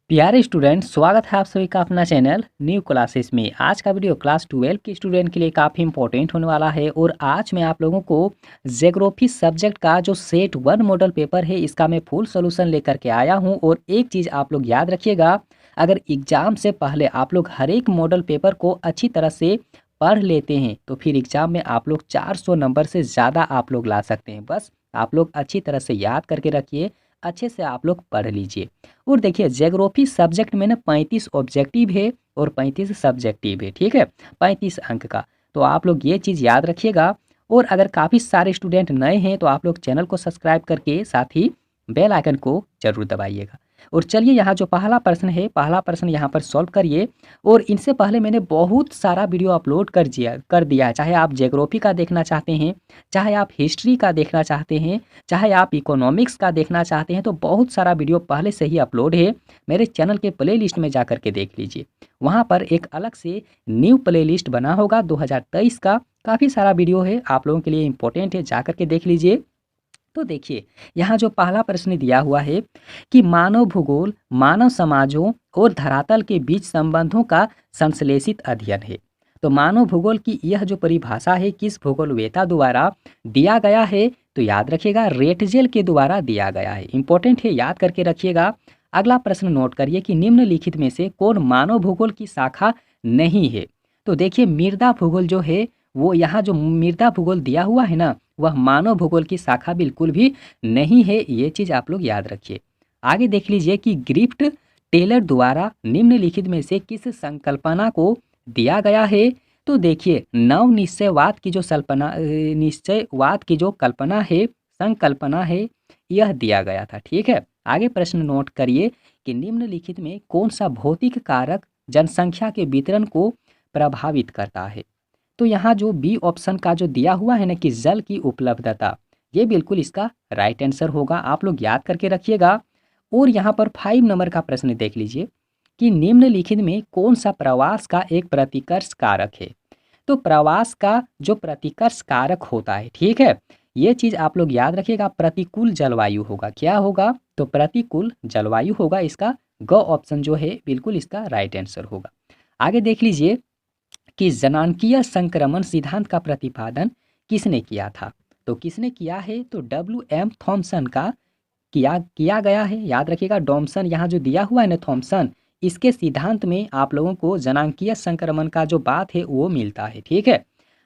प्यारे स्टूडेंट, स्वागत है आप सभी का अपना चैनल न्यू क्लासेस में। आज का वीडियो क्लास 12 के स्टूडेंट के लिए काफ़ी इंपॉर्टेंट होने वाला है और आज मैं आप लोगों को ज्योग्राफी सब्जेक्ट का जो सेट 1 मॉडल पेपर है इसका मैं फुल सॉल्यूशन लेकर के आया हूं। और एक चीज़ आप लोग याद रखिएगा, अगर एग्ज़ाम से पहले आप लोग हर एक मॉडल पेपर को अच्छी तरह से पढ़ लेते हैं तो फिर एग्ज़ाम में आप लोग 400 नंबर से ज़्यादा आप लोग ला सकते हैं। बस आप लोग अच्छी तरह से याद करके रखिए, अच्छे से आप लोग पढ़ लीजिए। और देखिए, ज्योग्राफी सब्जेक्ट में ना 35 ऑब्जेक्टिव है और 35 सब्जेक्टिव है, ठीक है, 35 अंक का। तो आप लोग ये चीज़ याद रखिएगा। और अगर काफ़ी सारे स्टूडेंट नए हैं तो आप लोग चैनल को सब्सक्राइब करके साथ ही बेल आइकन को जरूर दबाइएगा। और चलिए, यहाँ जो पहला प्रश्न है, पहला प्रश्न यहाँ पर सॉल्व करिए। और इनसे पहले मैंने बहुत सारा वीडियो अपलोड कर दिया है। चाहे आप ज्योग्राफी का देखना चाहते हैं, चाहे आप हिस्ट्री का देखना चाहते हैं, चाहे आप इकोनॉमिक्स का देखना चाहते हैं, तो बहुत सारा वीडियो पहले से ही अपलोड है। मेरे चैनल के प्लेलिस्ट में जा कर के देख लीजिए। वहाँ पर एक अलग से न्यू प्लेलिस्ट बना होगा 2023 का। काफ़ी सारा वीडियो है, आप लोगों के लिए इंपॉर्टेंट है, जा कर के देख लीजिए। तो देखिए, यहाँ जो पहला प्रश्न दिया हुआ है कि मानव भूगोल मानव समाजों और धरातल के बीच संबंधों का संश्लेषित अध्ययन है। तो मानव भूगोल की यह जो परिभाषा है किस भूगोलवेत्ता द्वारा दिया गया है, तो याद रखिएगा रेटजेल के द्वारा दिया गया है। इंपॉर्टेंट है, याद करके रखिएगा। अगला प्रश्न नोट करिए कि निम्नलिखित में से कौन मानव भूगोल की शाखा नहीं है। तो देखिए, मृदा भूगोल जो है, वो यहाँ जो मृदा भूगोल दिया हुआ है ना, वह मानव भूगोल की शाखा बिल्कुल भी नहीं है। ये चीज़ आप लोग याद रखिए। आगे देख लीजिए कि ग्रिफ्ट टेलर द्वारा निम्नलिखित में से किस संकल्पना को दिया गया है। तो देखिए, नव निश्चयवाद की जो निश्चयवाद की जो कल्पना है, संकल्पना है, यह दिया गया था, ठीक है। आगे प्रश्न नोट करिए कि निम्नलिखित में कौन सा भौतिक कारक जनसंख्या के वितरण को प्रभावित करता है। तो यहाँ जो बी ऑप्शन का जो दिया हुआ है ना कि जल की उपलब्धता, ये बिल्कुल इसका राइट आंसर होगा। आप लोग याद करके रखिएगा। और यहाँ पर 5 नंबर का प्रश्न देख लीजिए कि निम्नलिखित में कौन सा प्रवास का एक प्रतिकर्ष कारक है। तो प्रवास का जो प्रतिकर्ष कारक होता है, ठीक है, ये चीज़ आप लोग याद रखिएगा, प्रतिकूल जलवायु होगा। क्या होगा? तो प्रतिकूल जलवायु होगा। इसका ग ऑप्शन जो है बिल्कुल इसका राइट आंसर होगा। आगे देख लीजिए कि जनांकीय संक्रमण सिद्धांत का प्रतिपादन किसने किया था। तो किसने किया है? तो W.M. थॉमसन का किया किया गया है। याद रखिएगा, डॉमसन यहाँ जो दिया हुआ है ना, थॉमसन, इसके सिद्धांत में आप लोगों को जनांकीय संक्रमण का जो बात है वो मिलता है, ठीक है।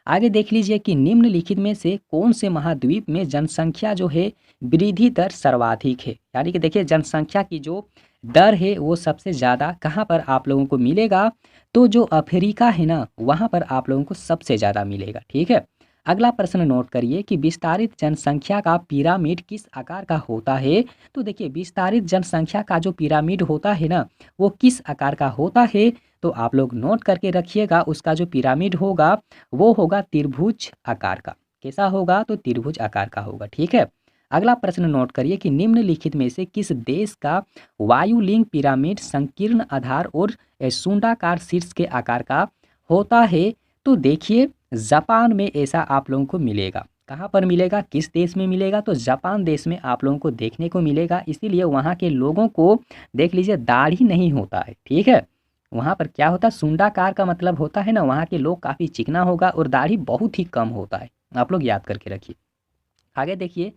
आगे देख लीजिए कि निम्नलिखित में से कौन से महाद्वीप में जनसंख्या जो है वृद्धि दर सर्वाधिक है। यानी कि देखिए, जनसंख्या की जो दर है वो सबसे ज़्यादा कहाँ पर आप लोगों को मिलेगा। तो जो अफ्रीका है ना, वहाँ पर आप लोगों को सबसे ज़्यादा मिलेगा, ठीक है। अगला प्रश्न नोट करिए कि विस्तारित जनसंख्या का पिरामिड किस आकार का होता है। तो देखिए, विस्तारित जनसंख्या का जो पिरामिड होता है ना, वो किस आकार का होता है। तो आप लोग नोट करके रखिएगा, उसका जो पिरामिड होगा वो होगा त्रिभुज आकार का। कैसा होगा? तो त्रिभुज आकार का होगा, ठीक है। अगला प्रश्न नोट करिए कि निम्नलिखित में से किस देश का वायुलिंग पिरामिड संकीर्ण आधार और शून्याकार शीर्ष के आकार का होता है। तो देखिए, जापान में ऐसा आप लोगों को मिलेगा। कहाँ पर मिलेगा? किस देश में मिलेगा? तो जापान देश में आप लोगों को देखने को मिलेगा। इसीलिए वहाँ के लोगों को देख लीजिए, दाढ़ी नहीं होता है, ठीक है। वहाँ पर क्या होता है? शून्याकार का मतलब होता है ना, वहाँ के लोग काफ़ी चिकना होगा और दाढ़ी बहुत ही कम होता है। आप लोग याद करके रखिए। आगे देखिए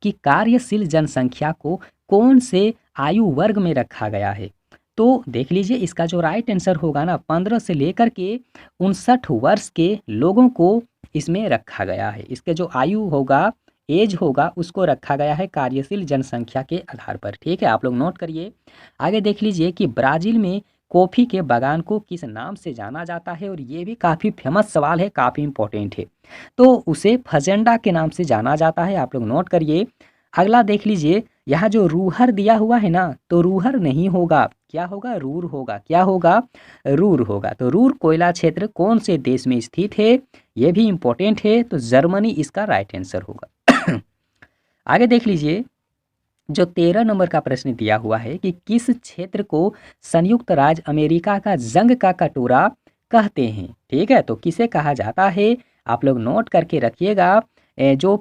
कि कार्यशील जनसंख्या को कौन से आयु वर्ग में रखा गया है। तो देख लीजिए, इसका जो राइट आंसर होगा ना, 15 से लेकर के 59 वर्ष के लोगों को इसमें रखा गया है। इसके जो आयु होगा, एज होगा, उसको रखा गया है कार्यशील जनसंख्या के आधार पर, ठीक है। आप लोग नोट करिए। आगे देख लीजिए कि ब्राज़ील में कॉफ़ी के बागान को किस नाम से जाना जाता है। और ये भी काफ़ी फेमस सवाल है, काफ़ी इंपॉर्टेंट है। तो उसे फजेंडा के नाम से जाना जाता है। आप लोग नोट करिए। अगला देख लीजिए, यहाँ जो रूहर दिया हुआ है ना, तो रूहर नहीं होगा, क्या होगा? रूर होगा। क्या होगा? रूर होगा। तो रूर कोयला क्षेत्र कौन से देश में स्थित है? ये भी इंपॉर्टेंट है। तो जर्मनी इसका राइट आंसर होगा। आगे देख लीजिए, जो 13 नंबर का प्रश्न दिया हुआ है कि किस क्षेत्र को संयुक्त राज्य अमेरिका का जंग का कटोरा कहते हैं, ठीक है। तो किसे कहा जाता है? आप लोग नोट करके रखिएगा। जो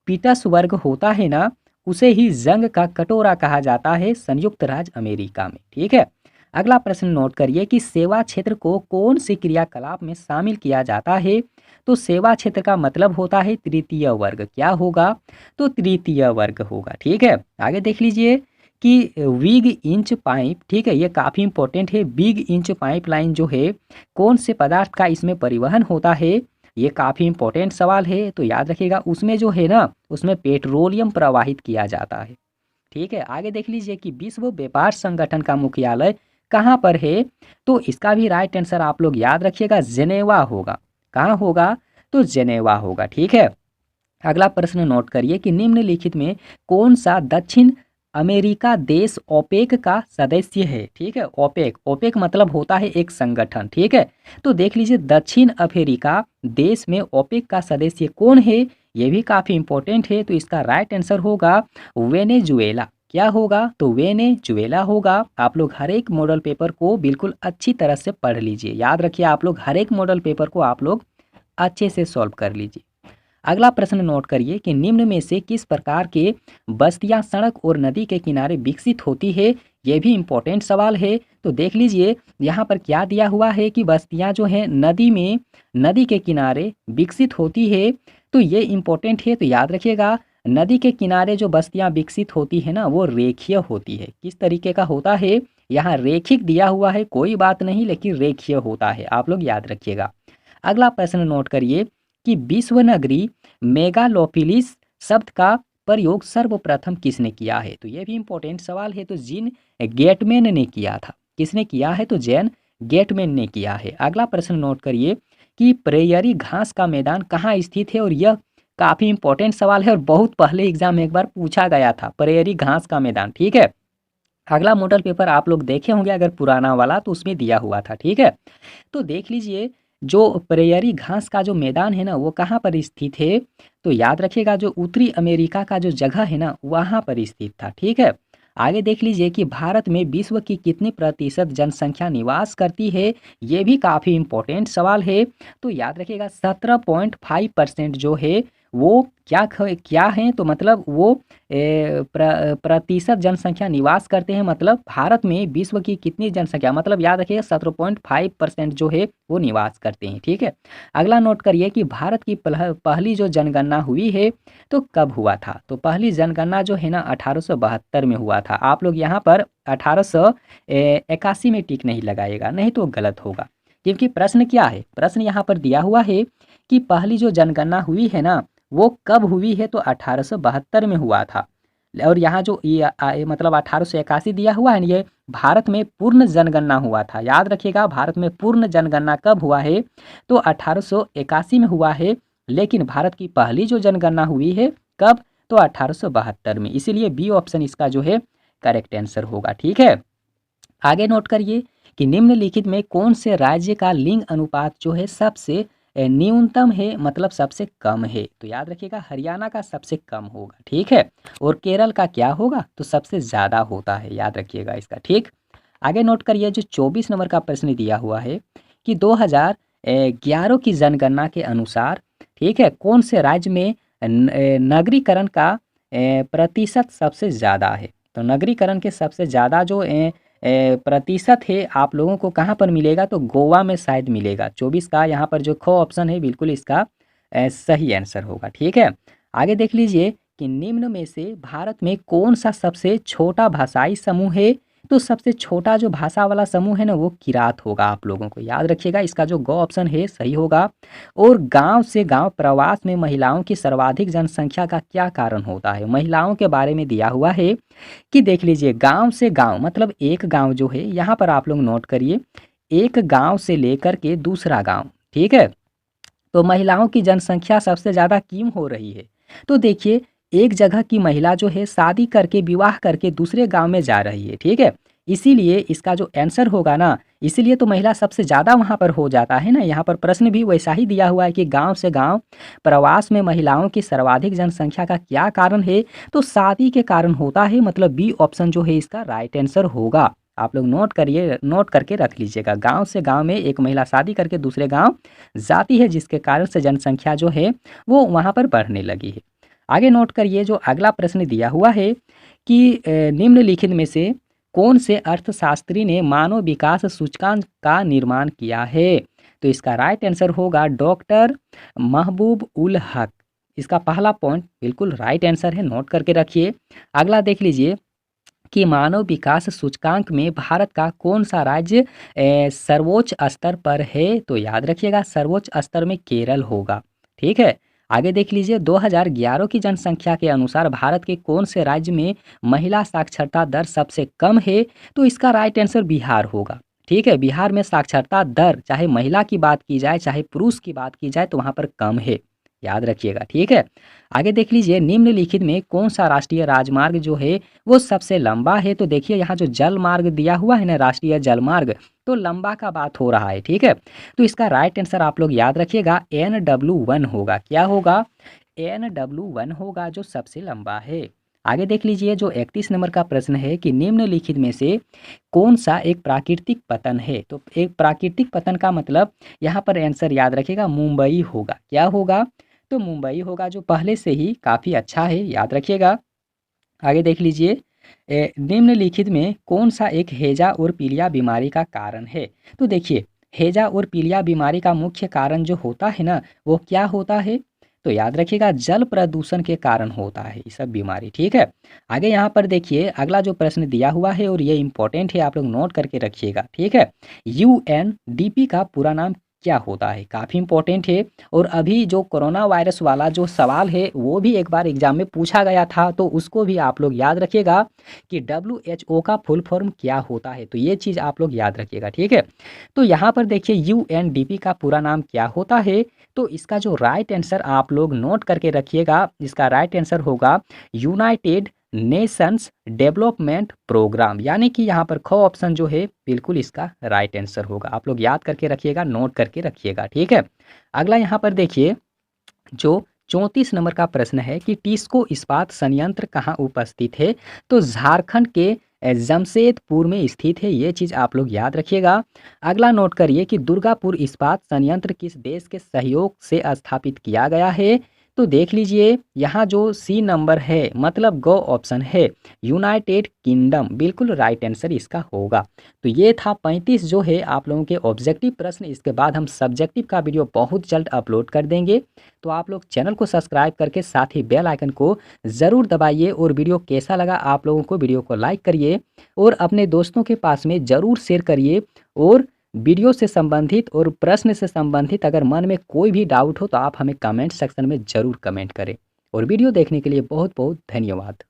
पीटर्सबर्ग होता है ना, उसे ही जंग का कटोरा कहा जाता है संयुक्त राज्य अमेरिका में। ठीक है, अगला प्रश्न नोट करिए कि सेवा क्षेत्र को कौन से क्रियाकलाप में शामिल किया जाता है। तो सेवा क्षेत्र का मतलब होता है तृतीय वर्ग। क्या होगा? तो तृतीय वर्ग होगा। ठीक है, आगे देख लीजिए कि बिग इंच पाइप, ठीक है, ये काफ़ी इंपॉर्टेंट है। बिग इंच पाइपलाइन जो है कौन से पदार्थ का इसमें परिवहन होता है, ये काफ़ी इंपॉर्टेंट सवाल है, तो याद रखिएगा। उसमें जो है ना, उसमें पेट्रोलियम प्रवाहित किया जाता है। ठीक है, आगे देख लीजिए कि विश्व व्यापार संगठन का मुख्यालय कहाँ पर है। तो इसका भी राइट आंसर आप लोग याद रखिएगा, जेनेवा होगा। कहाँ होगा? तो जेनेवा होगा। ठीक है, अगला प्रश्न नोट करिए कि निम्नलिखित में कौन सा दक्षिण अमेरिका देश ओपेक का सदस्य है। ठीक है, ओपेक, ओपेक मतलब होता है एक संगठन। ठीक है, तो देख लीजिए दक्षिण अफ्रीका देश में ओपेक का सदस्य कौन है, ये भी काफ़ी इंपॉर्टेंट है। तो इसका राइट आंसर होगा वेनेजुएला। क्या होगा? तो वेनेजुएला होगा। आप लोग हर एक मॉडल पेपर को बिल्कुल अच्छी तरह से पढ़ लीजिए। याद रखिए, आप लोग हर एक मॉडल पेपर को आप लोग अच्छे से सॉल्व कर लीजिए। अगला प्रश्न नोट करिए कि निम्न में से किस प्रकार के बस्तियां सड़क और नदी के किनारे विकसित होती है। यह भी इंपॉर्टेंट सवाल है। तो देख लीजिए यहाँ पर क्या दिया हुआ है कि बस्तियां जो हैं नदी में, नदी के किनारे विकसित होती है। तो ये इंपॉर्टेंट है, तो याद रखिएगा नदी के किनारे जो बस्तियां विकसित होती है ना, वो रेखीय होती है। किस तरीके का होता है? यहाँ रेखिक दिया हुआ है, कोई बात नहीं, लेकिन रेखीय होता है। आप लोग याद रखिएगा। अगला प्रश्न नोट करिए कि विश्व नगरी मेगालोपोलिस शब्द का प्रयोग सर्वप्रथम किसने किया है। तो ये भी इंपॉर्टेंट सवाल है। तो जीन गेटमैन ने किया था। किसने किया है? तो जैन गेटमैन ने किया है। अगला प्रश्न नोट करिए कि प्रेयरी घास का मैदान कहाँ स्थित है। और यह काफ़ी इंपॉर्टेंट सवाल है और बहुत पहले एग्जाम में एक बार पूछा गया था, प्रेयरी घास का मैदान। ठीक है, अगला मॉडल पेपर आप लोग देखे होंगे अगर पुराना वाला, तो उसमें दिया हुआ था। ठीक है, तो देख लीजिए जो प्रेयरी घास का जो मैदान है ना, वो कहाँ पर स्थित है। तो याद रखिएगा जो उत्तरी अमेरिका का जो जगह है ना, वहाँ पर स्थित था। ठीक है, आगे देख लीजिए कि भारत में विश्व की कितनी प्रतिशत जनसंख्या निवास करती है। ये भी काफ़ी इंपॉर्टेंट सवाल है। तो याद रखिएगा 17.5% जो है वो क्या है, तो मतलब वो प्रतिशत जनसंख्या निवास करते हैं। मतलब भारत में विश्व की कितनी जनसंख्या, मतलब याद रखिएगा 17.5% जो है वो निवास करते हैं। ठीक है, अगला नोट करिए कि भारत की पहली जो जनगणना हुई है तो कब हुआ था। तो पहली जनगणना जो है ना 1872 में हुआ था। आप लोग यहाँ पर 1881 में टिक नहीं लगाएगा, नहीं तो गलत होगा। क्योंकि प्रश्न क्या है, प्रश्न यहाँ पर दिया हुआ है कि पहली जो जनगणना हुई है ना, वो कब हुई है। तो 1872 में हुआ था। और यहाँ जो मतलब 1881 दिया हुआ है, ये भारत में पूर्ण जनगणना हुआ था। याद रखिएगा भारत में पूर्ण जनगणना कब हुआ है। तो 1881 में हुआ है। लेकिन भारत की पहली जो जनगणना हुई है कब? तो 1872 में। इसीलिए बी ऑप्शन इसका जो है करेक्ट आंसर होगा। ठीक है, आगे नोट करिए कि निम्नलिखित में कौन से राज्य का लिंग अनुपात जो है सबसे न्यूनतम है, मतलब सबसे कम है। तो याद रखिएगा हरियाणा का सबसे कम होगा। ठीक है, और केरल का क्या होगा? तो सबसे ज़्यादा होता है। याद रखिएगा इसका। ठीक, आगे नोट करिए जो 24 नंबर का प्रश्न दिया हुआ है कि 2011 की जनगणना के अनुसार, ठीक है, कौन से राज्य में नगरीकरण का प्रतिशत सबसे ज़्यादा है। तो नगरीकरण के सबसे ज़्यादा जो प्रतिशत है आप लोगों को कहाँ पर मिलेगा। तो गोवा में शायद मिलेगा। 24 का यहाँ पर जो ख ऑप्शन है बिल्कुल इसका सही आंसर होगा। ठीक है, आगे देख लीजिए कि निम्न में से भारत में कौन सा सबसे छोटा भाषाई समूह है। तो सबसे छोटा जो भाषा वाला समूह है ना, वो किरात होगा। आप लोगों को याद रखिएगा इसका जो ग ऑप्शन है सही होगा। और गांव से गांव प्रवास में महिलाओं की सर्वाधिक जनसंख्या का क्या कारण होता है। महिलाओं के बारे में दिया हुआ है कि देख लीजिए गांव से गांव मतलब एक गांव जो है, यहाँ पर आप लोग नोट करिए, एक गांव से लेकर के दूसरा गांव। ठीक है, तो महिलाओं की जनसंख्या सबसे ज़्यादा क्यों हो रही है। तो देखिए एक जगह की महिला जो है शादी करके विवाह करके दूसरे गांव में जा रही है। ठीक है, इसीलिए इसका जो आंसर होगा ना, इसीलिए तो महिला सबसे ज़्यादा वहाँ पर हो जाता है ना। यहाँ पर प्रश्न भी वैसा ही दिया हुआ है कि गांव से गांव प्रवास में महिलाओं की सर्वाधिक जनसंख्या का क्या कारण है। तो शादी के कारण होता है, मतलब बी ऑप्शन जो है इसका राइट आंसर होगा। आप लोग नोट करिए, नोट करके रख लीजिएगा। गांव से गांव में एक महिला शादी करके दूसरे गांव जाती है, जिसके कारण से जनसंख्या जो है वो वहाँ पर बढ़ने लगी है। आगे नोट करिए जो अगला प्रश्न दिया हुआ है कि निम्नलिखित में से कौन से अर्थशास्त्री ने मानव विकास सूचकांक का निर्माण किया है? तो इसका राइट आंसर होगा डॉक्टर महबूब उल हक। इसका पहला पॉइंट बिल्कुल राइट आंसर है, नोट करके रखिए। अगला देख लीजिए कि मानव विकास सूचकांक में भारत का कौन सा राज्य सर्वोच्च स्तर पर है? तो याद रखिएगा सर्वोच्च स्तर में केरल होगा। ठीक है। आगे देख लीजिए 2011 की जनसंख्या के अनुसार भारत के कौन से राज्य में महिला साक्षरता दर सबसे कम है? तो इसका राइट आंसर बिहार होगा। ठीक है, बिहार में साक्षरता दर चाहे महिला की बात की जाए चाहे पुरुष की बात की जाए तो वहाँ पर कम है, याद रखिएगा। ठीक है। आगे देख लीजिए निम्नलिखित में कौन सा राष्ट्रीय राजमार्ग जो है वो सबसे लंबा है? तो देखिए यहाँ जो जल मार्ग दिया हुआ है ना, राष्ट्रीय जल मार्ग, तो लंबा का बात हो रहा है। ठीक है, तो इसका राइट आंसर आप लोग याद रखिएगा NW1 होगा। क्या होगा? NW1 होगा जो सबसे लंबा है। आगे देख लीजिए जो 31 नंबर का प्रश्न है कि निम्नलिखित में से कौन सा एक प्राकृतिक पतन है? तो एक प्राकृतिक पतन का मतलब यहाँ पर आंसर याद रखिएगा मुंबई होगा। क्या होगा? तो मुंबई होगा जो पहले से ही काफ़ी अच्छा है, याद रखिएगा। आगे देख लीजिए निम्नलिखित में कौन सा एक हैजा और पीलिया बीमारी का कारण है? तो देखिए हैजा और पीलिया बीमारी का मुख्य कारण जो होता है ना वो क्या होता है? तो याद रखिएगा जल प्रदूषण के कारण होता है ये सब बीमारी। ठीक है। आगे यहाँ पर देखिए अगला जो प्रश्न दिया हुआ है और ये इंपॉर्टेंट है, आप लोग नोट करके रखिएगा। ठीक है। UNDP का पूरा नाम क्या होता है? काफ़ी इंपॉर्टेंट है। और अभी जो कोरोना वायरस वाला जो सवाल है वो भी एक बार एग्जाम में पूछा गया था, तो उसको भी आप लोग याद रखिएगा कि WHO का फुल फॉर्म क्या होता है। तो ये चीज़ आप लोग याद रखिएगा। ठीक है। तो यहाँ पर देखिए UNDP का पूरा नाम क्या होता है? तो इसका जो राइट आंसर आप लोग नोट करके रखिएगा, इसका राइट आंसर होगा यूनाइटेड नेशंस डेवलपमेंट प्रोग्राम, यानी कि यहाँ पर ख ऑप्शन जो है बिल्कुल इसका राइट आंसर होगा। आप लोग याद करके रखिएगा, नोट करके रखिएगा। ठीक है। अगला यहाँ पर देखिए जो 34 नंबर का प्रश्न है कि टिस्को इस्पात संयंत्र कहाँ उपस्थित है? तो झारखंड के जमशेदपुर में स्थित है, ये चीज़ आप लोग याद रखिएगा। अगला नोट करिए कि दुर्गापुर इस्पात संयंत्र किस देश के सहयोग से स्थापित किया गया है? तो देख लीजिए यहाँ जो C नंबर है मतलब गो ऑप्शन है यूनाइटेड किंगडम, बिल्कुल राइट आंसर इसका होगा। तो ये था 35 जो है आप लोगों के ऑब्जेक्टिव प्रश्न। इसके बाद हम सब्जेक्टिव का वीडियो बहुत जल्द अपलोड कर देंगे, तो आप लोग चैनल को सब्सक्राइब करके साथ ही बेल आइकन को ज़रूर दबाइए। और वीडियो कैसा लगा आप लोगों को, वीडियो को लाइक करिए और अपने दोस्तों के पास में ज़रूर शेयर करिए। और वीडियो से संबंधित और प्रश्न से संबंधित अगर मन में कोई भी डाउट हो तो आप हमें कमेंट सेक्शन में ज़रूर कमेंट करें। और वीडियो देखने के लिए बहुत बहुत धन्यवाद।